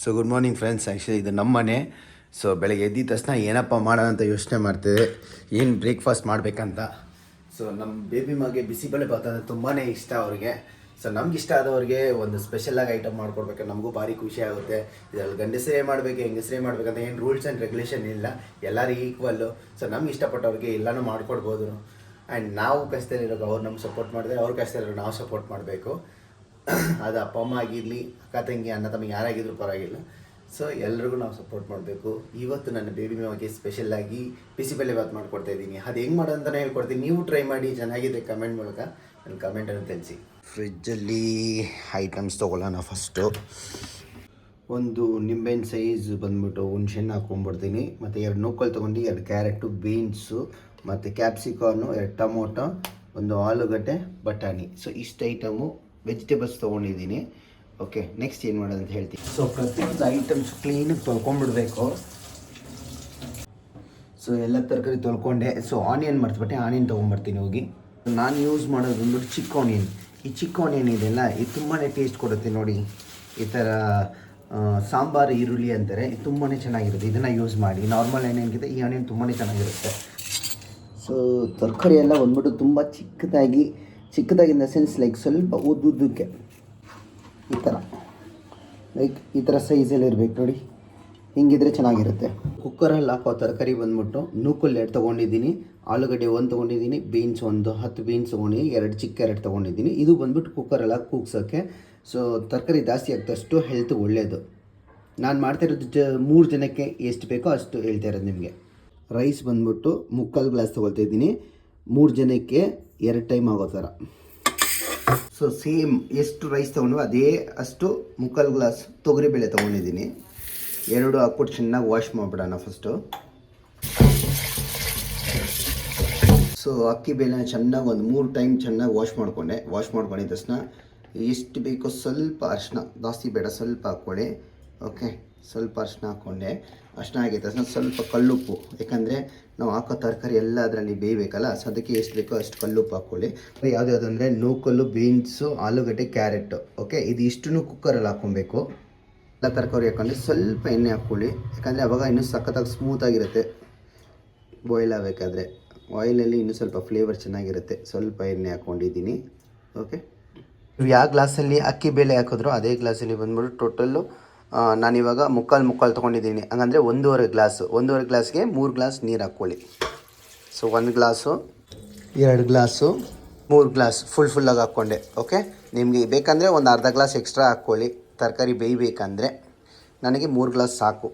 So good morning friends. Actually ಇದು ನಮ್ಮ ಮನೆ. ಸೊ ಬೆಳಗ್ಗೆ ಎದ್ದಿದ ತಕ್ಷಣ ಏನಪ್ಪ ಮಾಡೋಣ ಅಂತ ಯೋಚನೆ ಮಾಡ್ತಿದ್ದೆ, ಏನು ಬ್ರೇಕ್ಫಾಸ್ಟ್ ಮಾಡಬೇಕಂತ. ಸೊ ನಮ್ಮ ಬೇಬಿ ಮಗೆ ಬಿಸಿಬೇಳೆ ಭಾತ್ ಅಂದರೆ ತುಂಬಾ ಇಷ್ಟ ಅವ್ರಿಗೆ. ಸೊ ನಮ್ಗೆ ಇಷ್ಟ ಆದವ್ರಿಗೆ ಒಂದು ಸ್ಪೆಷಲಾಗಿ ಐಟಮ್ ಮಾಡ್ಕೊಡ್ಬೇಕು, ನಮಗೂ ಭಾರಿ ಖುಷಿ ಆಗುತ್ತೆ. ಇದರಲ್ಲಿ ಗಂಡಸರೇ ಮಾಡಬೇಕು ಹೆಂಗಸರೇ ಮಾಡಬೇಕಂತ ಏನು ರೂಲ್ಸ್ ಆ್ಯಂಡ್ ರೆಗ್ಯುಲೇಷನ್ ಇಲ್ಲ, ಎಲ್ಲರೂ ಈಕ್ವಲ್ಲು. ಸೊ ನಮ್ಗೆ ಇಷ್ಟಪಟ್ಟವ್ರಿಗೆ ಎಲ್ಲನೂ ಮಾಡ್ಕೊಡ್ಬೋದು. ಆ್ಯಂಡ್ ನಾವು ಕಷ್ಟದಲ್ಲಿರೋದು ಅವ್ರು ನಮ್ಗೆ ಸಪೋರ್ಟ್ ಮಾಡಿದ್ರೆ, ಅವ್ರ ಕಷ್ಟದಲ್ಲಿರೋ ನಾವು ಸಪೋರ್ಟ್ ಮಾಡಬೇಕು. ಅದು ಅಪ್ಪ ಅಮ್ಮ ಆಗಿರಲಿ, ಅಕ್ಕ ತಂಗಿ ಅಣ್ಣ ತಮ್ಮ ಯಾರಾಗಿದ್ರೂ ಪರವಾಗಿಲ್ಲ. ಸೊ ಎಲ್ರಿಗೂ ನಾವು ಸಪೋರ್ಟ್ ಮಾಡಬೇಕು. ಇವತ್ತು ನನ್ನ ಬೇಬಿ ಮೇವಾಗಿ ಸ್ಪೆಷಲ್ಲಾಗಿ ಬಿಸಿಬೇಳೆ ಭಾತ್ ಮಾಡ್ಕೊಡ್ತಾ ಇದ್ದೀನಿ. ಅದು ಹೆಂಗೆ ಮಾಡೋದು ಅಂತಲೇ ಹೇಳ್ಕೊಡ್ತೀನಿ. ನೀವು ಟ್ರೈ ಮಾಡಿ, ಚೆನ್ನಾಗಿದೆ ಕಮೆಂಟ್ ಮೂಲಕ ನನ್ನ ಕಮೆಂಟನ್ನು ತಿಳಿಸಿ. ಫ್ರಿಜ್ಜಲ್ಲಿ ಐಟಮ್ಸ್ ತೊಗೊಳ್ಳೋಣ. ಫಸ್ಟು ಒಂದು ನಿಂಬೆಹಣ್ಣು ಸೈಜ್ ಬಂದುಬಿಟ್ಟು ಹುಣ್ಸೆಹಣ್ಣು ಹಾಕ್ಕೊಂಡ್ಬಿಡ್ತೀನಿ. ಮತ್ತು 2 ನೂಕಲ್ ತೊಗೊಂಡು 2 ಕ್ಯಾರೆಟು, ಬೀನ್ಸು ಮತ್ತು ಕ್ಯಾಪ್ಸಿಕಾನು, 2 ಟೊಮೊಟೊ, ಒಂದು ಆಲೂಗಡ್ಡೆ, ಬಟಾಣಿ. ಸೊ ಇಷ್ಟು ಐಟಮು ವೆಜಿಟೇಬಲ್ಸ್ ತೊಗೊಂಡಿದ್ದೀನಿ. ಓಕೆ, ನೆಕ್ಸ್ಟ್ ಏನು ಮಾಡೋದು ಅಂತ ಹೇಳ್ತೀನಿ. ಸೊ ಪ್ರತಿಯೊಂದು ಐಟಮ್ಸ್ ಕ್ಲೀನಾಗಿ ತೊಳ್ಕೊಂಡ್ಬಿಡ್ಬೇಕು. ಸೊ ಎಲ್ಲ ತರಕಾರಿ ತೊಳ್ಕೊಂಡೆ. ಸೊ ಆನಿಯನ್ ಮರ್ತುಬಿಟ್ಟೆ, ಆನಿಯನ್ ತೊಗೊಂಬರ್ತೀನಿ ಹೋಗಿ. ನಾನು ಯೂಸ್ ಮಾಡೋದು ಬಂದ್ಬಿಟ್ಟು ಚಿಕ್ಕ ಆನಿಯನ್. ಈ ಚಿಕ್ಕ ಆನಿಯನ್ ಇದೆಲ್ಲ ಇದು ತುಂಬಾ ಟೇಸ್ಟ್ ಕೊಡುತ್ತೆ ನೋಡಿ. ಈ ಥರ ಸಾಂಬಾರು ಈರುಳ್ಳಿ ಅಂತಾರೆ, ಇದು ತುಂಬಾ ಚೆನ್ನಾಗಿರುತ್ತೆ. ಇದನ್ನು ಯೂಸ್ ಮಾಡಿ. ನಾರ್ಮಲ್ ಆನಿಯನ್ಗಿಂತ ಈ ಆನಿಯನ್ ತುಂಬಾ ಚೆನ್ನಾಗಿರುತ್ತೆ. ಸೊ ತರಕಾರಿ ಎಲ್ಲ ಬಂದ್ಬಿಟ್ಟು ತುಂಬ ಚಿಕ್ಕದಾಗಿ ಇನ್ ದ ಸೆನ್ಸ್ ಲೈಕ್ ಸ್ವಲ್ಪ ಉದ್ದಕ್ಕೆ ಈ ಥರ ಈ ಥರ ಸೈಜಲ್ಲಿ ಇರಬೇಕು ನೋಡಿ. ಹಿಂಗಿದ್ರೆ ಚೆನ್ನಾಗಿರುತ್ತೆ. ಕುಕ್ಕರಲ್ಲಿ ಹಾಕೋ ತರಕಾರಿ ಬಂದ್ಬಿಟ್ಟು ನೂಕಲ್ 2 ತೊಗೊಂಡಿದ್ದೀನಿ, ಆಲೂಗಡ್ಡೆ 1 ತೊಗೊಂಡಿದ್ದೀನಿ, ಬೀನ್ಸ್ ಒಂದು 10 ಬೀನ್ಸ್ ತೊಗೊಂಡಿದ್ದೀನಿ, 2 ಚಿಕ್ಕ ಕ್ಯಾರೆಟ್ ತೊಗೊಂಡಿದ್ದೀನಿ. ಇದು ಬಂದ್ಬಿಟ್ಟು ಕುಕ್ಕರಲ್ಲಿ ಹಾಕಿ ಕೂಗ್ಸೋಕ್ಕೆ. ಸೊ ತರಕಾರಿ ಜಾಸ್ತಿ ಆಗ್ತಷ್ಟು ಹೆಲ್ತ್ ಒಳ್ಳೆಯದು. ನಾನು ಮಾಡ್ತಾಯಿರೋದು 3 ಜನಕ್ಕೆ ಎಷ್ಟು ಬೇಕೋ ಅಷ್ಟು ಹೇಳ್ತಾ ಇರೋದು ನಿಮಗೆ. ರೈಸ್ ಬಂದ್ಬಿಟ್ಟು 3/4 ಗ್ಲಾಸ್ ತೊಗೊಳ್ತಾ ಇದ್ದೀನಿ. 3 ಜನಕ್ಕೆ 2 ಟೈಮ್ ಆಗೋ ಥರ. ಸೊ ಸೇಮ್ ಎಷ್ಟು ರೈಸ್ ತೊಗೊಂಡು ಅದೇ ಅಷ್ಟು 3/4 ಗ್ಲಾಸ್ ತೊಗರಿಬೇಳೆ ತೊಗೊಂಡಿದ್ದೀನಿ. 2 ಹಾಕ್ಬಿಟ್ಟು ಚೆನ್ನಾಗಿ ವಾಶ್ ಮಾಡಿಬಿಡೋಣ ಫಸ್ಟು. ಸೊ ಅಕ್ಕಿ ಬೇಳೆನ ಚೆನ್ನಾಗಿ ಒಂದು 3 ಟೈಮ್ ಚೆನ್ನಾಗಿ ವಾಶ್ ಮಾಡ್ಕೊಂಡಿದ್ದ ತಕ್ಷಣ ಎಷ್ಟು ಬೇಕೋ ಸ್ವಲ್ಪ ಅರಿಶಿನ, ಜಾಸ್ತಿ ಬೇಡ, ಸ್ವಲ್ಪ ಹಾಕ್ಕೊಳ್ಳಿ. ಓಕೆ, ಸ್ವಲ್ಪ ಅರಿಶಿನ ಹಾಕ್ಕೊಂಡೆ. ಅರಿಶಿನ ಆಗಿದ್ದ ತಕ್ಷಣ ಸ್ವಲ್ಪ ಕಲ್ಲುಪ್ಪು, ಯಾಕಂದರೆ ನಾವು ಹಾಕೋ ತರಕಾರಿ ಎಲ್ಲ ಅದರಲ್ಲಿ ಬೇಯಬೇಕಲ್ಲ. ಸೊ ಅದಕ್ಕೆ ಎಷ್ಟು ಬೇಕೋ ಅಷ್ಟು ಕಲ್ಲುಪ್ಪು ಹಾಕ್ಕೊಳ್ಳಿ. ಯಾವ್ದು ಅಂದರೆ ನೂಕಲ್ಲು, ಬೀನ್ಸು, ಆಲೂಗಡ್ಡೆ, ಕ್ಯಾರೆಟು. ಓಕೆ, ಇದು ಇಷ್ಟನ್ನು ಕುಕ್ಕರಲ್ಲಿ ಹಾಕ್ಕೊಬೇಕು. ಎಲ್ಲ ತರಕಾರಿ ಹಾಕ್ಕೊಂಡು ಸ್ವಲ್ಪ ಎಣ್ಣೆ ಹಾಕ್ಕೊಳ್ಳಿ, ಯಾಕಂದರೆ ಅವಾಗ ಇನ್ನೂ ಸಖತ್ತಾಗಿ ಸ್ಮೂತಾಗಿರುತ್ತೆ ಬಾಯ್ಲ್ ಆಗಬೇಕಾದ್ರೆ. ಆಯಿಲಲ್ಲಿ ಇನ್ನೂ ಸ್ವಲ್ಪ ಫ್ಲೇವರ್ ಚೆನ್ನಾಗಿರುತ್ತೆ. ಸ್ವಲ್ಪ ಎಣ್ಣೆ ಹಾಕ್ಕೊಂಡಿದ್ದೀನಿ. ಓಕೆ, ನೀವು ಯಾವ ಗ್ಲಾಸಲ್ಲಿ ಅಕ್ಕಿ ಬೇಳೆ ಹಾಕಿದ್ರೋ ಅದೇ ಗ್ಲಾಸಲ್ಲಿ ಬಂದ್ಬಿಟ್ಟು ಟೋಟಲ್ಲು ನಾನಿವಾಗ 3/4 ತೊಗೊಂಡಿದ್ದೀನಿ. ಹಂಗಂದರೆ 1.5 ಗ್ಲಾಸ್ಗೆ 3 ಗ್ಲಾಸ್ ನೀರು ಹಾಕ್ಕೊಳ್ಳಿ. ಸೊ 1 ಗ್ಲಾಸು, 2 ಗ್ಲಾಸು, 3 ಗ್ಲಾಸ್ ಫುಲ್ಲಾಗಿ ಹಾಕ್ಕೊಂಡೆ. ಓಕೆ, ನಿಮಗೆ ಬೇಕಂದರೆ ಒಂದು ಅರ್ಧ ಗ್ಲಾಸ್ ಎಕ್ಸ್ಟ್ರಾ ಹಾಕ್ಕೊಳ್ಳಿ. ತರಕಾರಿ ಬೇಯಬೇಕಂದ್ರೆ ನನಗೆ 3 ಗ್ಲಾಸ್ ಸಾಕು.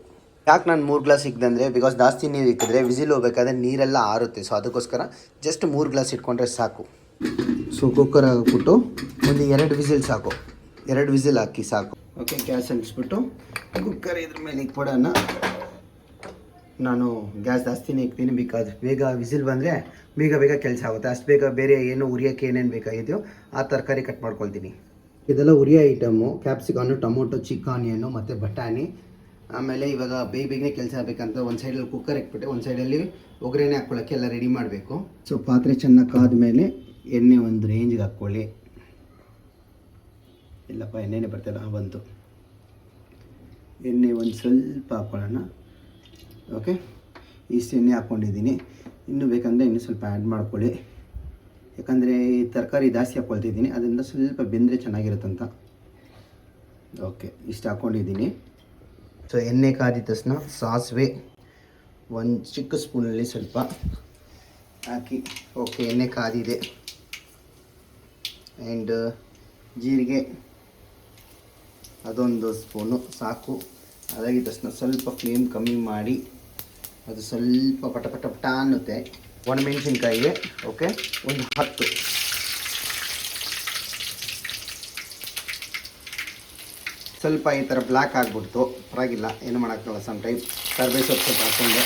ಯಾಕೆ ನಾನು 3 ಗ್ಲಾಸ್ ಇಕ್ಕಿದೆ ಬಿಕಾಸ್ ಜಾಸ್ತಿ ನೀರು ಇಕ್ಕಿದ್ರೆ ವಿಸಿಲ್ ಹೋಗ್ಬೇಕಾದ್ರೆ ನೀರೆಲ್ಲ ಆರುತ್ತೆ. ಸೊ ಅದಕ್ಕೋಸ್ಕರ ಜಸ್ಟ್ 3 ಗ್ಲಾಸ್ ಇಟ್ಕೊಂಡ್ರೆ ಸಾಕು. ಸೊ ಕುಕ್ಕರ್ ಹಾಕ್ಬಿಟ್ಟು ಒಂದು 2 ವಿಸಿಲ್ ಸಾಕು. 2 ವಿಸಿಲ್ ಹಾಕಿ ಸಾಕು. ಓಕೆ, ಗ್ಯಾಸ್ ಅಂಟಿಸ್ಬಿಟ್ಟು ಕುಕ್ಕರ್ ಇದ್ರ ಮೇಲೆ ಇಕ್ಬಿಡೋಣ. ನಾನು ಗ್ಯಾಸ್ ಜಾಸ್ತಿನೇ ಇಕ್ತೀನಿ, ಬಿಕಾಸ್ ಬೇಗ ವಿಸಿಲ್ ಬಂದರೆ ಬೇಗ ಕೆಲಸ ಆಗುತ್ತೆ. ಅಷ್ಟು ಬೇಗ ಬೇರೆ ಏನು ಉರಿಯೋಕ್ಕೆ ಏನೇನು ಬೇಕಾಗಿದೆಯೋ ಆ ತರಕಾರಿ ಕಟ್ ಮಾಡ್ಕೊಳ್ತೀನಿ. ಇದೆಲ್ಲ ಉರಿಯೋ ಐಟಮು: ಕ್ಯಾಪ್ಸಿಕಾನು, ಟೊಮೊಟೊ, ಚಿಕ್ಕ ಆನಿಯನ್ನು ಮತ್ತು ಬಟಾಣಿ. ಆಮೇಲೆ ಇವಾಗ ಬೇಗನೆ ಕೆಲಸ ಆಗಬೇಕಂತ ಒಂದು ಸೈಡಲ್ಲಿ ಕುಕ್ಕರ್ ಇಟ್ಬಿಟ್ಟೆ, ಒಂದು ಸೈಡಲ್ಲಿ ಒಗ್ಗರಣೆ ಹಾಕ್ಕೊಳ್ಳೋಕ್ಕೆ ಎಲ್ಲ ರೆಡಿ ಮಾಡಬೇಕು. ಸೊ ಪಾತ್ರೆ ಚೆನ್ನಾಗಿ ಕಾದ ಮೇಲೆ ಎಣ್ಣೆ ಒಂದು ರೇಂಜಿಗೆ ಹಾಕ್ಕೊಳ್ಳಿ. ಇಲ್ಲಪ್ಪ ಎಣ್ಣೆನೇ ಬರ್ತಾಯಿಲ್ಲ, ಬಂತು. ಎಣ್ಣೆ ಒಂದು ಸ್ವಲ್ಪ ಹಾಕ್ಕೊಳ್ಳೋಣ. ಓಕೆ, ಇಷ್ಟು ಎಣ್ಣೆ ಹಾಕ್ಕೊಂಡಿದ್ದೀನಿ. ಇನ್ನೂ ಬೇಕಂದರೆ ಇನ್ನೂ ಸ್ವಲ್ಪ ಆ್ಯಡ್ ಮಾಡ್ಕೊಳ್ಳಿ, ಯಾಕಂದರೆ ಈ ತರಕಾರಿ ಜಾಸ್ತಿ ಹಾಕ್ಕೊಳ್ತಿದ್ದೀನಿ, ಅದರಿಂದ ಸ್ವಲ್ಪ ಬೆಂದರೆ ಚೆನ್ನಾಗಿರುತ್ತಂತ. ಓಕೆ, ಇಷ್ಟು ಹಾಕ್ಕೊಂಡಿದ್ದೀನಿ. ಸೊ ಎಣ್ಣೆ ಕಾದಿದ ತಕ್ಷಣ ಸಾಸಿವೆ ಒಂದು ಚಿಕ್ಕ ಸ್ಪೂನಲ್ಲಿ ಸ್ವಲ್ಪ ಹಾಕಿ. ಓಕೆ, ಎಣ್ಣೆ ಕಾದಿದೆ. ಆ್ಯಂಡ್ ಜೀರಿಗೆ ಅದೊಂದು ಸ್ಪೂನು ಸಾಕು. ಅದಾಗಿದ ತಕ್ಷಣ ಸ್ವಲ್ಪ ಫ್ಲೇಮ್ ಕಮ್ಮಿ ಮಾಡಿ ಅದು ಸ್ವಲ್ಪ ಪಟ ಅನ್ನುತ್ತೆ. ಒಣಮೆಣಸಿನ್ಕಾಯಿಗೆ ಓಕೆ ಒಂದು 10. ಸ್ವಲ್ಪ ಈ ಥರ ಬ್ಲ್ಯಾಕ್ ಆಗಿಬಿಡ್ತು, ಪರವಾಗಿಲ್ಲ, ಏನು ಮಾಡೋಕ್ಕಾಗಲ್ಲ. ಸಮ್ ಟೈಮ್ ಕರ್ಬೇವು ಸೊಪ್ಪು ಸ್ವಲ್ಪ ಹಾಕ್ಕೊಂಡೆ.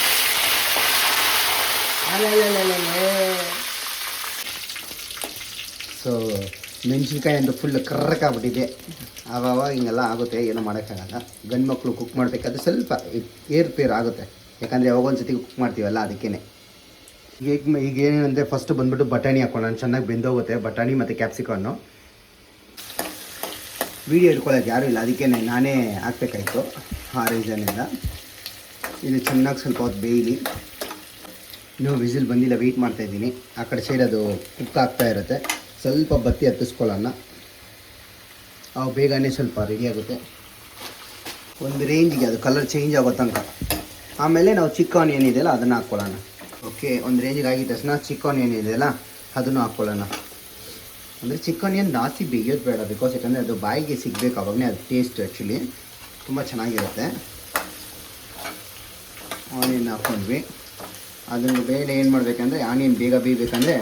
ಸೊ ಮೆಣಸಿನ್ಕಾಯಿ ಅಂತ ಫುಲ್ ಕರ್ರಕ್ಕಾಗ್ಬಿಟ್ಟಿದೆ. ಆವಾಗ ಹಿಂಗೆಲ್ಲ ಆಗುತ್ತೆ, ಏನೂ ಮಾಡೋಕ್ಕಾಗಲ್ಲ. ಗಂಡು ಮಕ್ಕಳು ಕುಕ್ ಮಾಡಬೇಕಾದ್ರೆ ಸ್ವಲ್ಪ ಏರ್ಪೇರ್ ಆಗುತ್ತೆ, ಯಾಕಂದರೆ ಯಾವಾಗೊಂದು ಸತಿ ಕುಕ್ ಮಾಡ್ತೀವಲ್ಲ, ಅದಕ್ಕೇ. ಈಗ ಏನಂದರೆ ಫಸ್ಟ್ ಬಂದುಬಿಟ್ಟು ಬಟಾಣಿ ಹಾಕ್ಕೊಂಡು ಚೆನ್ನಾಗಿ ಬೆಂದೋಗುತ್ತೆ. ಬಟಾಣಿ ಮತ್ತು ಕ್ಯಾಪ್ಸಿಕಾನು ವೀಡಿಯೋ ಇಟ್ಕೊಳ್ಳೋಕೆ ಯಾರೂ ಇಲ್ಲ, ಅದಕ್ಕೆ ನಾನೇ ಹಾಕ್ಬೇಕಾಯ್ತು. ಆ ರೀಸನ್ನಿಂದ ಇದು ಚೆನ್ನಾಗಿ ಸ್ವಲ್ಪ ಹೊತ್ತು ಬೇಯಲಿ. ಇನ್ನೂ ವಿಸಿಲ್ ಬಂದಿಲ್ಲ, ವೆಯ್ಟ್ ಮಾಡ್ತಾಯಿದ್ದೀನಿ. ಆ ಕಡೆ ಸೈಡ್ ಅದು ಕುಕ್ ಆಗ್ತಾ ಇರುತ್ತೆ. ಸ್ವಲ್ಪ ಬತ್ತಿ ಹತ್ತಿಸ್ಕೊಳ್ಳೋಣ, ಅವು ಬೇಗನೆ ಸ್ವಲ್ಪ ರೆಡಿ ಆಗುತ್ತೆ. ಒಂದು ರೇಂಜಿಗೆ ಅದು ಕಲರ್ ಚೇಂಜ್ ಆಗೋ ತನಕ. ಆಮೇಲೆ ನಾವು ಚಿಕ್ಕ ಆನಿಯನ್ ಇದೆಯಲ್ಲ ಅದನ್ನು ಹಾಕ್ಕೊಳ್ಳೋಣ. ಓಕೆ, ಒಂದು ರೇಂಜಿಗೆ ಆಗಿದ ತಕ್ಷಣ ಚಿಕ್ಕ ಆನಿಯನ್ ಇದೆಯಲ್ಲ ಅದನ್ನು ಹಾಕ್ಕೊಳ್ಳೋಣ. ಅಂದರೆ ಚಿಕ್ಕ ಆನಿಯನ್ ಜಾಸ್ತಿ ಬೇಯೋದು ಬೇಡ, ಬಿಕಾಸ್ ಯಾಕಂದರೆ ಅದು ಬಾಯಿಗೆ ಸಿಗಬೇಕು, ಅವಾಗಲೇ ಅದು ಟೇಸ್ಟ್ ಆ್ಯಕ್ಚುಲಿ ತುಂಬ ಚೆನ್ನಾಗಿರುತ್ತೆ. ಆನಿಯನ್ ಹಾಕ್ಕೊಂಡ್ವಿ. ಅದನ್ನು ಬೇಳೆ ಏನು ಮಾಡಬೇಕಂದ್ರೆ, ಆನಿಯನ್ ಬೇಗ ಬೇಯಬೇಕಂದ್ರೆ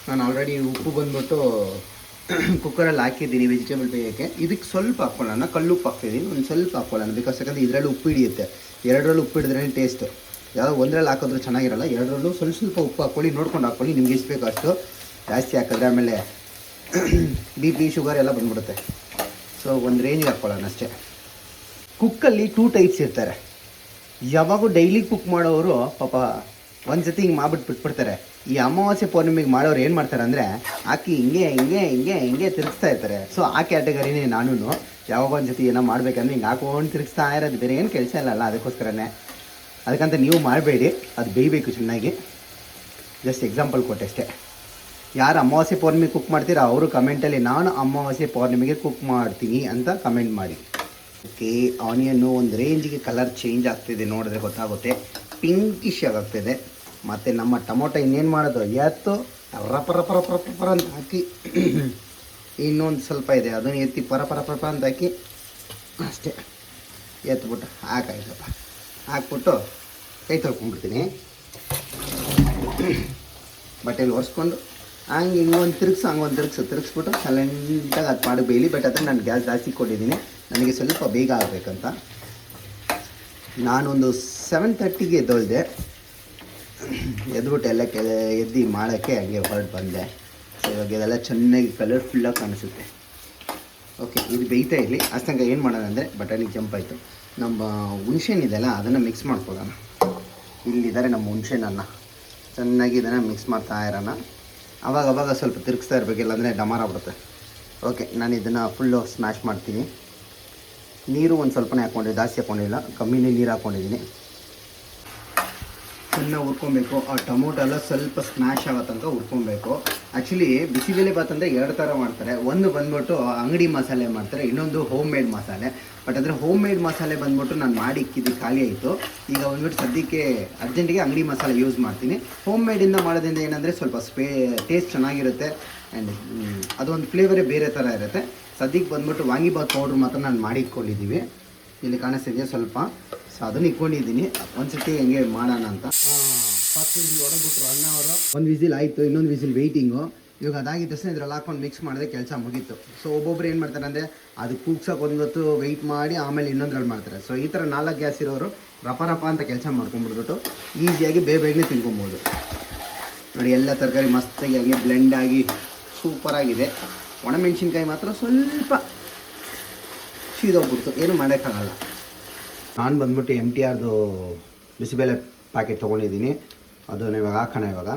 ನಾನು ಆಲ್ರೆಡಿ ಉಪ್ಪು ಬಂದ್ಬಿಟ್ಟು ಕುಕ್ಕರಲ್ಲಿ ಹಾಕಿದ್ದೀನಿ ವೆಜಿಟೇಬಲ್ ಬೇಯೋಕ್ಕೆ. ಇದಕ್ಕೆ ಸ್ವಲ್ಪ ಹಾಕ್ಕೊಳ್ಳೋಣ, ಕಲ್ಲುಪ್ಪು ಹಾಕ್ತಿದ್ದೀನಿ, ಒಂದು ಸ್ವಲ್ಪ ಹಾಕ್ಕೊಳ್ಳೋಣ. ಬಿಕಾಸ್ ಯಾಕಂದರೆ ಇದರಲ್ಲಿ ಉಪ್ಪು ಹಿಡಿಯುತ್ತೆ. ಎರಡರಲ್ಲೂ ಉಪ್ಪು ಹಿಡಿದ್ರೆ ಟೇಸ್ಟು. ಯಾವುದೋ ಒಂದರಲ್ಲಿ ಹಾಕಿದ್ರೂ ಚೆನ್ನಾಗಿರಲ್ಲ, ಎರಡರಲ್ಲೂ ಸ್ವಲ್ಪ ಸ್ವಲ್ಪ ಉಪ್ಪು ಹಾಕ್ಕೊಳ್ಳಿ, ನೋಡ್ಕೊಂಡು ಹಾಕ್ಕೊಳ್ಳಿ. ನಿಮ್ಗೆ ಎಷ್ಟು ಬೇಕೋ ಅಷ್ಟು. ಜಾಸ್ತಿ ಹಾಕಿದ್ರೆ ಆಮೇಲೆ BP ಶುಗರ್ ಎಲ್ಲ ಬಂದ್ಬಿಡುತ್ತೆ. ಸೊ ಒಂದು ರೇಂಜಿಗೆ ಹಾಕ್ಕೊಳ್ಳೋಣ ಅಷ್ಟೇ. ಕುಕ್ಕಲ್ಲಿ 2 ಟೈಪ್ಸ್ ಇರ್ತಾರೆ. ಯಾವಾಗೂ ಡೈಲಿ ಕುಕ್ ಮಾಡೋರು ಪಾಪ ಒಂದು ಸತಿ ಹಿಂಗೆ ಮಾಡ್ಬಿಟ್ಟು ಬಿಟ್ಬಿಡ್ತಾರೆ. ಈ ಅಮಾವಾಸ್ಯೆ ಪೌರ್ಣಿಮೆಗೆ ಮಾಡೋರು ಏನು ಮಾಡ್ತಾರೆ ಅಂದರೆ ಹಾಕಿ ಹಿಂಗೆ ತಿರುಗಿಸ್ತಾ ಇರ್ತಾರೆ. ಸೊ ಆ ಕ್ಯಾಟಗರಿನೇ ನಾನು. ಯಾವಾಗ ಒಂದು ಸತಿ ಏನೋ ಮಾಡಬೇಕಂದ್ರೆ ಹಿಂಗೆ ಹಾಕೊಂಡು ತಿರುಗಿಸ್ತಾ ಇರೋದು, ಬೇರೆ ಏನು ಕೆಲಸ ಇಲ್ಲಲ್ಲ, ಅದಕ್ಕೋಸ್ಕರನೇ. ಅದಕ್ಕಂತ ನೀವು ಮಾಡಬೇಡಿ, ಅದು ಬೇಯಬೇಕು ಚೆನ್ನಾಗಿ. ಜಸ್ಟ್ ಎಕ್ಸಾಂಪಲ್ ಕೊಟ್ಟೆ ಅಷ್ಟೇ. ಯಾರು ಅಮಾವಾಸ್ಯೆ ಪೌರ್ಣಿಮೆಗೆ ಕುಕ್ ಮಾಡ್ತೀರಾ ಅವರು ಕಮೆಂಟಲ್ಲಿ ನಾನು ಅಮಾವಾಸ್ಯೆ ಪೌರ್ಣಿಮೆಗೆ ಕುಕ್ ಮಾಡ್ತೀನಿ ಅಂತ ಕಮೆಂಟ್ ಮಾಡಿ. ಓಕೆ, ಆನಿಯನ್ನು ಒಂದು ರೇಂಜಿಗೆ ಕಲರ್ ಚೇಂಜ್ ಆಗ್ತಿದೆ, ನೋಡಿದ್ರೆ ಗೊತ್ತಾಗುತ್ತೆ. ಪಿಂಕಿಶ್ ಆಗ್ತಿದೆ. ಮತ್ತು ನಮ್ಮ ಟೊಮೊಟೊ ಇನ್ನೇನು ಮಾಡೋದು, ಎತ್ತು ರಪರ ಅಂತ ಹಾಕಿ ಇನ್ನೊಂದು ಸ್ವಲ್ಪ ಇದೆ ಅದನ್ನು ಎತ್ತಿ ಪರ ಅಂತ ಹಾಕಿ ಅಷ್ಟೇ ಎತ್ಬಿಟ್ಟು ಹಾಕಾಯ್ತಪ್ಪ. ಹಾಕ್ಬಿಟ್ಟು ಕೈ ತೊಳ್ಕೊಂಡ್ಬಿಡ್ತೀನಿ. ಬಟ್ಟೆಯಲ್ಲಿ ಒರೆಸ್ಕೊಂಡು ಹಂಗೆ ಹಿಂಗೊಂದು ತಿರುಗಿಸ್ಬಿಟ್ಟು ಸೈಲೆಂಟಾಗಿ ಅದು ಮಾಡಿ ಬೇಯಲಿ. ಬಟ್ ಅದನ್ನು ನಾನು ಗ್ಯಾಸ್ ಜಾಸ್ತಿ ಕೊಟ್ಟಿದ್ದೀನಿ, ನನಗೆ ಸ್ವಲ್ಪ ಬೇಗ ಆಗಬೇಕಂತ. ನಾನೊಂದು 7:30ಗೆ ಎದ್ದೊಳ್ದೆ. ಎದ್ಬಿಟ್ಟು ಎಲ್ಲ ಎದ್ದು ಮಾಡೋಕ್ಕೆ ಹಂಗೆ ಹೊರಟು ಬಂದೆ. ಸೊ ಇವಾಗ ಇದೆಲ್ಲ ಚೆನ್ನಾಗಿ ಕಲರ್ಫುಲ್ಲಾಗಿ ಕಾಣಿಸುತ್ತೆ. ಓಕೆ, ಇದು ಬೇಯ್ತಾ ಇರಲಿ. ಅಷ್ಟಂಗ ಏನು ಮಾಡೋಣ ಅಂದರೆ ಬಟಾಣಿಗೆ ಜಂಪ್ ಆಯಿತು. ನಮ್ಮ ಹುಣ್ಸೆಹಣ್ಣಿದೆಯಲ್ಲ ಅದನ್ನು ಮಿಕ್ಸ್ ಮಾಡ್ಕೊಳ್ಳೋಣ. ಇಲ್ಲಿದ್ದಾರೆ ನಮ್ಮ ಹುಣ್ಸೆಹಣ್ಣನ್ನು. ಚೆನ್ನಾಗಿ ಇದನ್ನು ಮಿಕ್ಸ್ ಮಾಡ್ತಾ ಇರೋಣ. ಅವಾಗ ಸ್ವಲ್ಪ ತಿರುಗಿಸ್ತಾ ಇರಬೇಕು, ಇಲ್ಲಾಂದರೆ ಡಮಾರ ಬಿಡುತ್ತೆ. ಓಕೆ, ನಾನು ಇದನ್ನು ಫುಲ್ಲು ಸ್ಮ್ಯಾಶ್ ಮಾಡ್ತೀನಿ. ನೀರು ಒಂದು ಸ್ವಲ್ಪನೇ ಹಾಕ್ಕೊಂಡಿದ್ದೆ, ಜಾಸ್ತಿ ಹಾಕ್ಕೊಂಡಿಲ್ಲ, ಕಮ್ಮಿನೇ ನೀರು ಹಾಕ್ಕೊಂಡಿದ್ದೀನಿ. ಚೆನ್ನಾಗಿ ಹುರ್ಕೊಬೇಕು. ಆ ಟೊಮೊಟೊ ಎಲ್ಲ ಸ್ವಲ್ಪ ಸ್ಮ್ಯಾಶ್ ಆಗೋ ತನಕ ಹುರ್ಕೊಬೇಕು. ಆ್ಯಕ್ಚುಲಿ ಬಿಸಿಬೇಳೆ ಬಾತ್ ಅಂದರೆ 2 ಥರ ಮಾಡ್ತಾರೆ. ಒಂದು ಬಂದ್ಬಿಟ್ಟು ಅಂಗಡಿ ಮಸಾಲೆ ಮಾಡ್ತಾರೆ, ಇನ್ನೊಂದು ಹೋಮ್ ಮೇಡ್ ಮಸಾಲೆ. ಬಟ್ ಅಂದರೆ ಹೋಮ್ ಮೇಡ್ ಮಸಾಲೆ ಬಂದ್ಬಿಟ್ಟು ನಾನು ಮಾಡಿ ಇಕ್ಕಿದ್ದು ಖಾಲಿ ಆಯಿತು. ಈಗ ಬಂದ್ಬಿಟ್ಟು ಸದ್ಯಕ್ಕೆ ಅರ್ಜೆಂಟಿಗೆ ಅಂಗಡಿ ಮಸಾಲೆ ಯೂಸ್ ಮಾಡ್ತೀನಿ. ಹೋಮ್ ಮೇಡಿಂದ ಮಾಡೋದ್ರಿಂದ ಏನಂದರೆ ಸ್ವಲ್ಪ ಟೇಸ್ಟ್ ಚೆನ್ನಾಗಿರುತ್ತೆ. ಆ್ಯಂಡ್ ಅದೊಂದು ಫ್ಲೇವರೇ ಬೇರೆ ಥರ ಇರುತ್ತೆ. ಸದ್ಯಕ್ಕೆ ಬಂದ್ಬಿಟ್ಟು ವಾಂಗಿಬಾತ್ ಪೌಡ್ರ್ ಮಾತ್ರ ನಾನು ಮಾಡಿ ಇಟ್ಕೊಂಡಿದ್ದೀವಿ. ಇಲ್ಲಿ ಕಾಣಿಸ್ತಿದೆಯಾ ಸ್ವಲ್ಪ. ಸೊ ಅದನ್ನು ಇಟ್ಕೊಂಡಿದ್ದೀನಿ, ಒಂದು ಸತಿ ಹೆಂಗೆ ಮಾಡೋಣ ಅಂತ. ಫಸ್ಟ್ ವಿಸಿಲ್ ಹೊಡೆದ್ಬಿಟ್ರು ಅಣ್ಣ ಅವರು. ಒಂದು ವಿಸಿಲ್ ಆಯಿತು, ಇನ್ನೊಂದು ವಿಸಿಲ್ ವೆಯ್ಟಿಂಗು. ಇವಾಗ ಅದಾಗಿದ್ದ ತಕ್ಷಣ ಇದ್ರಲ್ಲಿ ಹಾಕೊಂಡು ಮಿಕ್ಸ್ ಮಾಡಿದ್ರೆ ಕೆಲಸ ಮುಗೀತು. ಸೊ ಒಬ್ಬೊಬ್ರು ಏನು ಮಾಡ್ತಾರೆ ಅಂದರೆ ಅದು ಕೂಗ್ಸೋಕೆ ಒಂದೊತ್ತು ವೆಯ್ಟ್ ಮಾಡಿ ಆಮೇಲೆ ಇನ್ನೊಂದ್ರಲ್ಲಿ ಮಾಡ್ತಾರೆ. ಸೊ ಈ ಥರ 4 ಗ್ಯಾಸ್ ಇರೋರು ರಪ ಅಂತ ಕೆಲಸ ಮಾಡ್ಕೊಂಡ್ಬಿಡ್ಬಿಟ್ಟು ಈಸಿಯಾಗಿ ಬೇಗನೆ ತಿನ್ಕೊಬೋದು. ನೋಡಿ, ಎಲ್ಲ ತರಕಾರಿ ಮಸ್ತಾಗಿ ಹಂಗೆ ಬ್ಲೆಂಡ್ ಆಗಿ ಸೂಪರಾಗಿದೆ. ಒಣಮೆಣ್ಸಿನ್ಕಾಯಿ ಮಾತ್ರ ಸ್ವಲ್ಪ ಸೀದೋಗ್ಬಿಡ್ತು, ಏನು ಮಾಡೋಕ್ಕಾಗಲ್ಲ. ನಾನು ಬಂದ್ಬಿಟ್ಟು MTRದು ಬಿಸಿಬೇಳೆ ಪ್ಯಾಕೆಟ್ ತೊಗೊಂಡಿದ್ದೀನಿ. ಅದನ್ನು ಇವಾಗ ಹಾಕೋಣ. ಇವಾಗ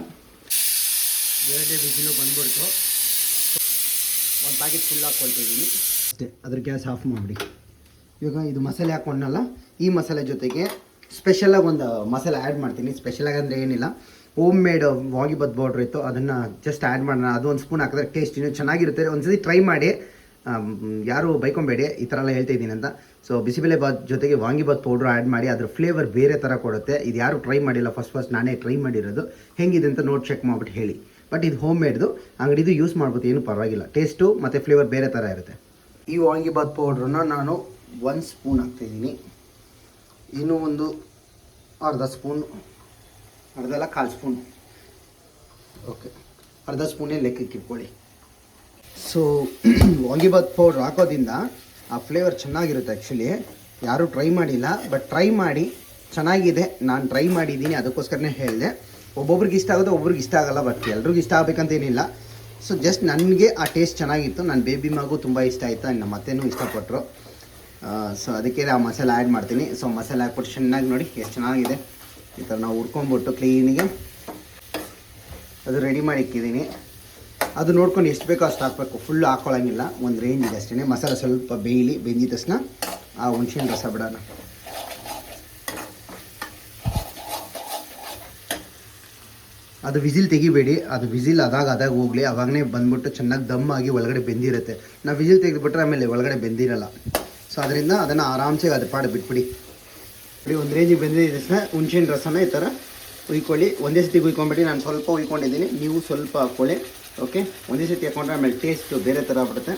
2 ವಿಸಿಲು ಬಂದ್ಬಿಡ್ತು. ಒಂದು ಪ್ಯಾಕೆಟ್ ಫುಲ್ ಹಾಕ್ಕೊಳ್ತಿದ್ದೀನಿ ಅಷ್ಟೇ. ಅದ್ರ ಗ್ಯಾಸ್ ಆಫ್ ಮಾಡಿಬಿಡಿ. ಇವಾಗ ಇದು ಮಸಾಲೆ ಹಾಕ್ಕೊಂಡಲ್ಲ, ಈ ಮಸಾಲೆ ಜೊತೆಗೆ ಸ್ಪೆಷಲಾಗಿ ಒಂದು ಮಸಾಲೆ ಆ್ಯಡ್ ಮಾಡ್ತೀನಿ. ಸ್ಪೆಷಲಾಗಿ ಅಂದರೆ ಏನಿಲ್ಲ, ಹೋಮ್ ಮೇಡ್ ವಾಂಗಿಬಾತ್ ಪೌಡ್ರ್ ಇತ್ತು, ಅದನ್ನು ಜಸ್ಟ್ ಆ್ಯಡ್ ಮಾಡೋಣ. ಅದು ಒಂದು ಸ್ಪೂನ್ ಹಾಕಿದ್ರೆ ಟೇಸ್ಟ್ ಇನ್ನೂ ಚೆನ್ನಾಗಿರುತ್ತೆ. ಒಂದು ಸತಿ ಟ್ರೈ ಮಾಡಿ, ಯಾರು ಬೈಕೊಂಬೇಡಿ ಈ ಥರ ಎಲ್ಲ ಹೇಳ್ತಾ ಇದ್ದೀನಿ ಅಂತ. ಸೊ ಬಿಸಿಬೇಳೆ ಬಾತ್ ಜೊತೆಗೆ ವಾಂಗಿಬಾತ್ ಪೌಡ್ರ್ ಆ್ಯಡ್ ಮಾಡಿ, ಅದ್ರ ಫ್ಲೇವರ್ ಬೇರೆ ಥರ ಕೊಡುತ್ತೆ. ಇದು ಯಾರು ಟ್ರೈ ಮಾಡಿಲ್ಲ, ಫಸ್ಟ್ ನಾನೇ ಟ್ರೈ ಮಾಡಿರೋದು. ಹೆಂಗಿದೆ ಅಂತ ನೋಡಿ ಚೆಕ್ ಮಾಡಿಬಿಟ್ಟು ಹೇಳಿ. ಬಟ್ ಇದು ಹೋಮ್ ಮೇಡ್ದು, ಅಂಗಡಿದು ಯೂಸ್ ಮಾಡ್ಬೋದು, ಏನು ಪರವಾಗಿಲ್ಲ. ಟೇಸ್ಟು ಮತ್ತು ಫ್ಲೇವರ್ ಬೇರೆ ಥರ ಇರುತ್ತೆ. ಈ ವಾಂಗಿಬಾತ್ ಪೌಡ್ರನ್ನ ನಾನು 1 ಸ್ಪೂನ್ ಹಾಕ್ತಾಯಿದ್ದೀನಿ. ಇನ್ನೂ ಒಂದು ಅರ್ಧ ಸ್ಪೂನ್, ಅರ್ಧಲ್ಲ 1/4 ಸ್ಪೂನ್. ಓಕೆ, ಅರ್ಧ ಸ್ಪೂನೇ ಲೆಕ್ಕಕ್ಕೆ ಇಟ್ಕೊಳ್ಳಿ. ಸೊ ವಾಂಗಿಬಾತ್ ಪೌಡ್ರ್ ಹಾಕೋದ್ರಿಂದ ಆ ಫ್ಲೇವರ್ ಚೆನ್ನಾಗಿರುತ್ತೆ. ಆ್ಯಕ್ಚುಲಿ ಯಾರೂ ಟ್ರೈ ಮಾಡಿಲ್ಲ, ಬಟ್ ಟ್ರೈ ಮಾಡಿ, ಚೆನ್ನಾಗಿದೆ. ನಾನು ಟ್ರೈ ಮಾಡಿದ್ದೀನಿ, ಅದಕ್ಕೋಸ್ಕರನೇ ಹೇಳಿದೆ. ಒಬ್ಬೊಬ್ರಿಗೆ ಇಷ್ಟ ಆಗೋದು, ಒಬ್ರಿಗೆ ಇಷ್ಟ ಆಗೋಲ್ಲ. ಬಟ್ ಎಲ್ರಿಗೂ ಇಷ್ಟ ಆಗಬೇಕಂತೇನಿಲ್ಲ. ಸೊ ಜಸ್ಟ್ ನನಗೆ ಆ ಟೇಸ್ಟ್ ಚೆನ್ನಾಗಿತ್ತು. ನನ್ನ ಬೇಬಿ ಮಗು ತುಂಬ ಇಷ್ಟ ಆಯಿತು, ನಮ್ಮ ಅತ್ತೆನೂ ಇಷ್ಟಪಟ್ಟರು. ಸೊ ಅದಕ್ಕೆ ಆ ಮಸಾಲೆ ಆ್ಯಡ್ ಮಾಡ್ತೀನಿ. ಸೊ ಮಸಾಲೆ ಹಾಕ್ಬಿಟ್ಟು ಚೆನ್ನಾಗಿ ನೋಡಿ ಎಷ್ಟು ಚೆನ್ನಾಗಿದೆ. ಈ ಥರ ನಾವು ಹುರ್ಕೊಂಬಿಟ್ಟು ಕ್ಲೀನಿಗೆ ಅದು ರೆಡಿ ಮಾಡಿ ಇಕ್ಕಿದ್ದೀನಿ. ಅದು ನೋಡ್ಕೊಂಡು ಎಷ್ಟು ಬೇಕೋ ಅಷ್ಟು ಹಾಕಬೇಕು. ಫುಲ್ ಹಾಕ್ಕೊಳ್ಳೋಂಗಿಲ್ಲ, ಒಂದು ರೇಂಜ್ ಇದೆ ಅಷ್ಟೇ. ಮಸಾಲೆ ಸ್ವಲ್ಪ ಬೇಯಲಿ, ಬೆಂದಿದ ತಕ್ಷಣ ಆ ಹುಣಸೆಹಣ್ಣು ರಸ ಬಿಡೋಣ. ಅದು ವಿಸಿಲ್ ತೆಗಿಬೇಡಿ, ಅದು ವಿಸಿಲ್ ಅದಾಗ ಹೋಗಲಿ, ಅವಾಗನೇ ಬಂದ್ಬಿಟ್ಟು ಚೆನ್ನಾಗಿ ದಮ್ಮಾಗಿ ಒಳಗಡೆ ಬೆಂದಿರುತ್ತೆ. ನಾವು ವಿಸಿಲ್ ತೆಗೆದುಬಿಟ್ರೆ ಆಮೇಲೆ ಒಳಗಡೆ ಬೆಂದಿರಲ್ಲ. ಸೊ ಅದರಿಂದ ಅದನ್ನು ಆರಾಮ್ಸೆ ಅದು ಪಾಡು ಬಿಟ್ಬಿಡಿ. ಒಂದು ರೇಂಜಿಗೆ ಬೆಂದಿದ ತಕ್ಷಣ ಹುಣಸೆಹಣ್ಣು ರಸನ ಈ ಥರ ಉಯ್ಕೊಳ್ಳಿ. ಒಂದೇ ಸತಿ ಉಯ್ಕೊಂಬಿಟ್ಟು ನಾನು ಸ್ವಲ್ಪ ಉಯ್ಕೊಂಡಿದ್ದೀನಿ, ನೀವು ಸ್ವಲ್ಪ ಹಾಕ್ಕೊಳ್ಳಿ. ಓಕೆ, ಒಂದೇ ಸತಿ ಹಾಕ್ಕೊಂಡ್ರೆ ಆಮೇಲೆ ಟೇಸ್ಟು ಬೇರೆ ಥರ ಆಗ್ಬಿಡುತ್ತೆ.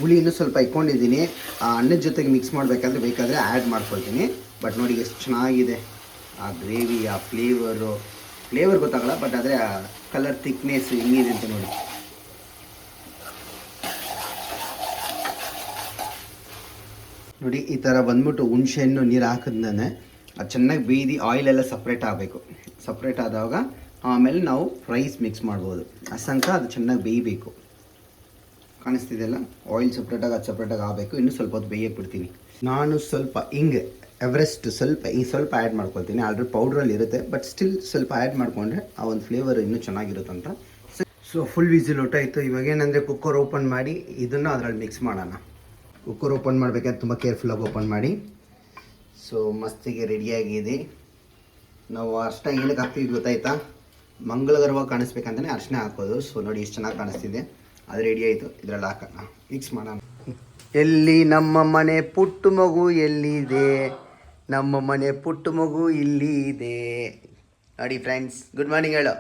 ಹುಳಿ ಇನ್ನೂ ಸ್ವಲ್ಪ ಇಟ್ಕೊಂಡಿದ್ದೀನಿ, ಆ ಅನ್ನದ ಜೊತೆಗೆ ಮಿಕ್ಸ್ ಮಾಡಬೇಕಾದ್ರೆ ಬೇಕಾದರೆ ಆ್ಯಡ್ ಮಾಡ್ಕೊಳ್ತೀನಿ. ಬಟ್ ನೋಡಿ ಎಷ್ಟು ಚೆನ್ನಾಗಿದೆ ಆ ಗ್ರೇವಿ, ಆ ಫ್ಲೇವರ್ ಗೊತ್ತಾಗಲ್ಲ, ಬಟ್ ಆದರೆ ಆ ಕಲರ್ ಥಿಕ್ನೆಸ್ ಹೆಂಗಿದೆ ಅಂತ ನೋಡಿ. ನೋಡಿ ಈ ಥರ ಬಂದ್ಬಿಟ್ಟು ಹುಣಸೆಹಣ್ಣು ನೀರು ಹಾಕಿದ್ನೇ ಅದು ಚೆನ್ನಾಗಿ ಬೇಯ್ದು ಆಯಿಲೆಲ್ಲ ಸಪ್ರೇಟ್ ಆಗಬೇಕು. ಸಪ್ರೇಟ್ ಆದಾಗ ಆಮೇಲೆ ನಾವು ರೈಸ್ ಮಿಕ್ಸ್ ಮಾಡ್ಬೋದು. ಅಸಂಕ ಅದು ಚೆನ್ನಾಗಿ ಬೇಯಬೇಕು. ಕಾಣಿಸ್ತಿದೆಯಲ್ಲ, ಆಯಿಲ್ ಸಪ್ರೇಟಾಗಿ ಆಗಬೇಕು. ಇನ್ನೂ ಸ್ವಲ್ಪ ಹೊತ್ತು ಬೇಯಕ್ಕೆ ಬಿಡ್ತೀನಿ. ನಾನು ಸ್ವಲ್ಪ ಹಿಂಗೆ ಎವರೆಸ್ಟ್ ಸ್ವಲ್ಪ ಆ್ಯಡ್ ಮಾಡ್ಕೊಳ್ತೀನಿ. ಆಲ್ರೆಡಿ ಪೌಡ್ರಲ್ಲಿ ಇರುತ್ತೆ, ಬಟ್ ಸ್ಟಿಲ್ ಸ್ವಲ್ಪ ಆ್ಯಡ್ ಮಾಡಿಕೊಂಡ್ರೆ ಆ ಒಂದು ಫ್ಲೇವರ್ ಇನ್ನೂ ಚೆನ್ನಾಗಿರುತ್ತಂತ. ಸೊ ಫುಲ್ ವಿಸಿಲ್ ಹೊಟ್ಟಾಯಿತು. ಇವಾಗ ಏನಂದರೆ ಕುಕ್ಕರ್ ಓಪನ್ ಮಾಡಿ ಇದನ್ನು ಅದರಲ್ಲಿ ಮಿಕ್ಸ್ ಮಾಡೋಣ. ಕುಕ್ಕರ್ ಓಪನ್ ಮಾಡಬೇಕಾದ್ರೆ ತುಂಬ ಕೇರ್ಫುಲ್ಲಾಗಿ ಓಪನ್ ಮಾಡಿ. ಸೊ ಮಸ್ತಿಗೆ ರೆಡಿಯಾಗಿದೆ. ನಾವು ಅರ್ಶಿನ ಏನಕ್ಕೆ ಹಾಕ್ತೀವಿ ಗೊತ್ತಾಯ್ತಾ? ಮಂಗಳಗರವಾಗಿ ಕಾಣಿಸ್ಬೇಕಂತಲೇ ಅರ್ಶಿನ ಹಾಕೋದು. ಸೊ ನೋಡಿ ಎಷ್ಟು ಚೆನ್ನಾಗಿ ಕಾಣಿಸ್ತಿದೆ. ಅದು ರೆಡಿ ಆಯಿತು, ಇದರಲ್ಲಿ ಹಾಕೋಣ, ಮಿಕ್ಸ್ ಮಾಡೋಣ. ಎಲ್ಲಿ ನಮ್ಮ ಮನೆ ಪುಟ್ಟ ಮಗು ಎಲ್ಲಿದೆ? ನಮ್ಮ ಮನೆ ಪುಟ್ಟ ಮಗು ಇಲ್ಲಿ ಇದೆ. ನೋಡಿ ಫ್ರೆಂಡ್ಸ್, ಗುಡ್ ಮಾರ್ನಿಂಗ್ ಹೇಳು.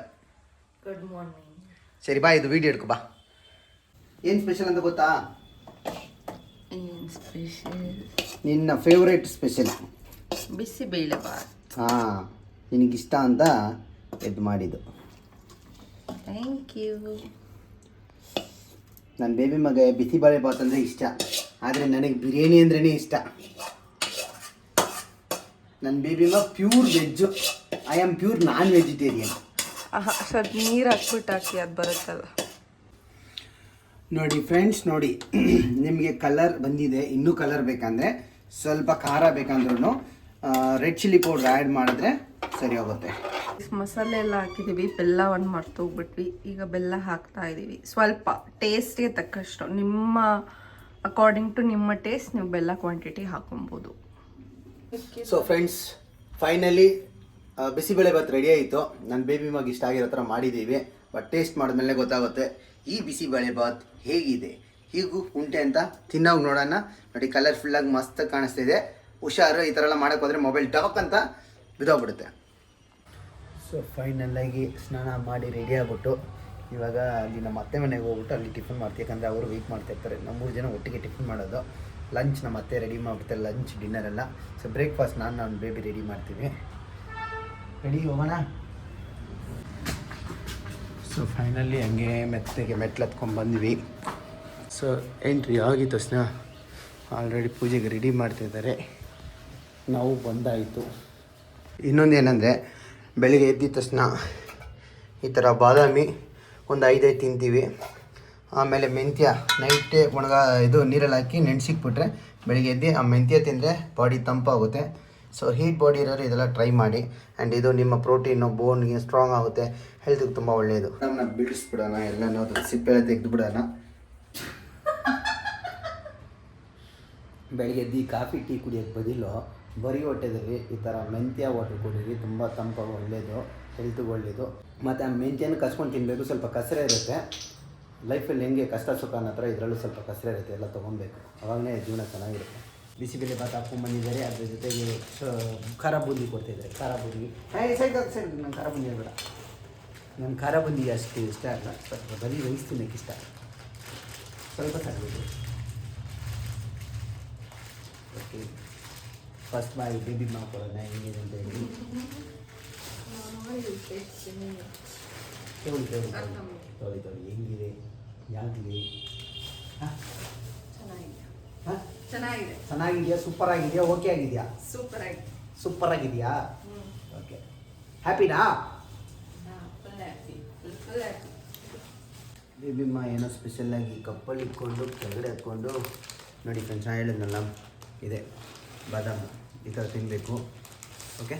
Good morning. ಸರಿ ಬಾ, ಇದು ವೀಡಿಯೋ ಹಿಡ್ಕೊ ಬಾ. ಏನು ಸ್ಪೆಷಲ್ ಅಂತ ಗೊತ್ತಾ? ಏನು ಸ್ಪೆಷಲ್? ನಿನ್ನ ಫೇವ್ರೇಟ್ ಸ್ಪೆಷಲ್ ಬಿಸಿಬೇಳೆಬಾತ್. ಹಾಂ, ನಿನಗಿಷ್ಟ ಅಂತ ಇದು ಮಾಡಿದ್ದು. Thank you. ನನ್ನ ಬೇಬಿ ಮಗ ಬಿಸಿಬೇಳೆಬಾತ್ ಅಂದರೆ ಇಷ್ಟ, ಆದರೆ ನನಗೆ ಬಿರಿಯಾನಿ ಅಂದ್ರೇ ಇಷ್ಟ. ನನ್ನ ಬೇಬಿ ಮಗ pure veg, I am pure non vegetarian. ಸ್ವಲ್ಪ ನೀರು ಹಾಕ್ಬಿಟ್ಟು ಹಾಕಿ, ಅದು ಬರುತ್ತಲ್ಲ. ನೋಡಿ ಫ್ರೆಂಡ್ಸ್, ನೋಡಿ ನಿಮಗೆ ಕಲರ್ ಬಂದಿದೆ. ಇನ್ನೂ ಕಲರ್ ಬೇಕಂದರೆ ಸ್ವಲ್ಪ ಖಾರ ಬೇಕಂದ್ರೂ ರೆಡ್ ಚಿಲ್ಲಿ ಪೌಡ್ರ್ ಆ್ಯಡ್ ಮಾಡಿದ್ರೆ ಸರಿ ಹೋಗುತ್ತೆ. ಮಸಾಲೆ ಎಲ್ಲ ಹಾಕಿದ್ದೀವಿ, ಬೆಲ್ಲವನ್ನು ಮರ್ತು ಹೋಗ್ಬಿಟ್ವಿ. ಈಗ ಬೆಲ್ಲ ಹಾಕ್ತಾ ಇದ್ದೀವಿ ಸ್ವಲ್ಪ ಟೇಸ್ಟ್ಗೆ ತಕ್ಕಷ್ಟು. ನಿಮ್ಮ ಅಕಾರ್ಡಿಂಗ್ ಟು ನಿಮ್ಮ ಟೇಸ್ಟ್ ನೀವು ಬೆಲ್ಲ ಕ್ವಾಂಟಿಟಿ ಹಾಕೊಬೋದು. So friends, finally bisi bele bath ready ಆಯಿತು. ನನ್ನ ಬೇಬಿ ಮಗ ಇಷ್ಟ ಆಗಿರೋ ಥರ ಮಾಡಿದ್ದೀವಿ. ಬಟ್ ಟೇಸ್ಟ್ ಮಾಡಿದ್ಮೇಲೆ ಗೊತ್ತಾಗುತ್ತೆ ಈ ಬಿಸಿಬೇಳೆಬಾತ್ ಹೇಗಿದೆ. ಹೀಗೂ ಉಂಟೆ ಅಂತ ತಿನ್ನೋಗಿ ನೋಡೋಣ. ನೋಡಿ ಕಲರ್ಫುಲ್ಲಾಗಿ ಮಸ್ತ್ ಕಾಣಿಸ್ತಿದೆ. ಹುಷಾರು, ಈ ಥರ ಎಲ್ಲ ಮಾಡೋಕ್ಕೆ ಹೋದರೆ ಮೊಬೈಲ್ ಟಾಕ್ ಅಂತ ಬಿದ್ದೋಗ್ಬಿಡುತ್ತೆ. ಸೊ ಫೈನಲ್ಲಾಗಿ ಸ್ನಾನ ಮಾಡಿ ರೆಡಿ ಆಗ್ಬಿಟ್ಟು ಇವಾಗ ಅಲ್ಲಿ ನಮ್ಮ ಅತ್ತೆ ಮನೆಗೆ ಹೋಗ್ಬಿಟ್ಟು ಅಲ್ಲಿ ಟಿಫನ್ ಮಾಡ್ತೀವಿ. ಯಾಕಂದರೆ ಅವರು ವೆಯ್ಟ್ ಮಾಡ್ತಿರ್ತಾರೆ. ನಮ್ಮ 3 ಜನ ಒಟ್ಟಿಗೆ ಟಿಫನ್ ಮಾಡೋದು. ಲಂಚ್ ನಮ್ಮ ಅತ್ತೆ ರೆಡಿ ಮಾಡಿಬಿಡ್ತಾರೆ, ಲಂಚ್ ಡಿನ್ನರ್ ಎಲ್ಲ. ಸೊ ಬ್ರೇಕ್ಫಾಸ್ಟ್ ನಾನು ಬೇಬಿ ರೆಡಿ ಮಾಡ್ತೀವಿ. ರೆಡಿ ಹೋಗೋಣ. ಸೊ ಫೈನಲಿ ಹಂಗೆ ಮೆತ್ತಗೆ ಮೆಟ್ಲು ಹತ್ಕೊಂಡ್ಬಂದ್ವಿ. ಸೊ ಎಂಟ್ರಿ ಆಗಿದ ತಕ್ಷಣ ಆಲ್ರೆಡಿ ಪೂಜೆಗೆ ರೆಡಿ ಮಾಡ್ತಿದ್ದಾರೆ. ನಾವು ಬಂದಾಯಿತು. ಇನ್ನೊಂದು ಏನಂದರೆ, ಬೆಳಿಗ್ಗೆ ಎದ್ದಿದ ತಕ್ಷಣ ಈ ಥರ ಬಾದಾಮಿ ಒಂದು 5 ತಿಂತೀವಿ. ಆಮೇಲೆ ಮೆಂತ್ಯ ನೈಟೇ ಇದು ನೀರಲ್ಲಿ ಹಾಕಿ ನೆನೆಸಿಕ್ಬಿಟ್ರೆ ಬೆಳಿಗ್ಗೆ ಎದ್ದು ಆ ಮೆಂತ್ಯ ತಿಂದರೆ ಬಾಡಿ ತಂಪಾಗುತ್ತೆ. ಸೊ ಹೀಟ್ ಬಾಡಿ ಇರೋರು ಇದೆಲ್ಲ ಟ್ರೈ ಮಾಡಿ. ಆ್ಯಂಡ್ ಇದು ನಿಮ್ಮ ಪ್ರೋಟೀನು, ಬೋನ್ಗೆ ಸ್ಟ್ರಾಂಗ್ ಆಗುತ್ತೆ, ಹೆಲ್ತ್ಗೆ ತುಂಬ ಒಳ್ಳೆಯದು. ನಮ್ಮನ್ನ ಬಿಡಿಸ್ಬಿಡೋಣ, ಎಲ್ಲನೂ ಅದು ಸಿಪ್ಪೆಲ್ಲ ತೆಗೆದು ಬಿಡೋಣ. ಬೆಳಿಗ್ಗೆ ಎದ್ದು ಕಾಫಿ ಟೀ ಕುಡಿಯೋಕ್ಕೆ ಬದಲು ಬರೀ ಹೊಟ್ಟೆದಲ್ಲಿ ಈ ಥರ ಮೆಂತ್ಯ ವಾಟರ್ ಕುಡೀರಿ. ತುಂಬ ತಂಪಾಗಿ ಒಳ್ಳೆಯದು, ಹೆಲ್ತ್ಗೆ ಒಳ್ಳೆಯದು. ಮತ್ತು ಆ ಮೆಂತ್ಯನ ಕಸ್ಕೊಂಡು ತಿನ್ನಬೇಕು. ಸ್ವಲ್ಪ ಕಸರೆ ಇರುತ್ತೆ ಲೈಫಲ್ಲಿ, ಹೆಂಗೆ ಕಷ್ಟ ಸುಖ ಅನ್ನೋ ಥರ ಇದರಲ್ಲೂ ಸ್ವಲ್ಪ ಕಸರೆ ಇರುತ್ತೆ. ಎಲ್ಲ ತೊಗೊಬೇಕು, ಅವಾಗಲೇ ಜೀವನ ಚೆನ್ನಾಗಿರುತ್ತೆ. ಬಿಸಿಬೇಳೆಬಾತ್ ಹಾಕ್ಕೊಂಡ್ಬಂದಿದ್ದಾರೆ. ಅದ್ರ ಜೊತೆಗೆ ಖಾರ ಬೂಂದಿ ಕೊಡ್ತಾಯಿದ್ದಾರೆ. ಖಾರ ಬೂಂದಿ ಸೈಡ್ ನಾನು ಖಾರ ಬೂಂದಿ ಬೇಡ, ನನ್ನ ಖಾರ ಬೂಂದಿ ಅಷ್ಟು ಇಷ್ಟ ಅಲ್ಲ. ಸ್ವಲ್ಪ ಬರೀ ರೈಸ್ ತಿನ್ನೋಕ್ಕೆ ಇಷ್ಟ. ಸ್ವಲ್ಪ ಸಾಕಬೇಕು. ಓಕೆ, ಫಸ್ಟ್ ಬಾಯಿ ಬೇಬಿ ಮಾಡ್ಕೊಡೋಣ ಹೆಂಗಿದೆ ಅಂತ ಹೇಳಿ. ತೊಳಿ ಹೆಂಗಿದೆ, ಯಾಕಿದೆ? ಹಾಂ, ಚೆನ್ನಾಗಿದೆಯಾ? ಸೂಪರ್ ಆಗಿದೆಯಾ? ಓಕೆ ಆಗಿದೆಯಾ? ಸೂಪರ್ ಆಗಿದೆಯಾ? ಓಕೆ, ಹ್ಯಾಪಿನಾ? ಬೇಬಿಮ್ಮ ಏನೋ ಸ್ಪೆಷಲ್ಲಾಗಿ ಕಪ್ಪಲ್ಲಿ ಇಟ್ಕೊಂಡು ಕೆಳಗಡೆ ಹಾಕ್ಕೊಂಡು ನೋಡಿ ಫ್ರೆಂಡ್ಸ್, ನಾನು ಹೇಳಿದ್ನಲ್ಲ ಇದೆ ಬಾದಾಮಿ, ಈ ಥರ ತಿನ್ನಬೇಕು. ಓಕೆ.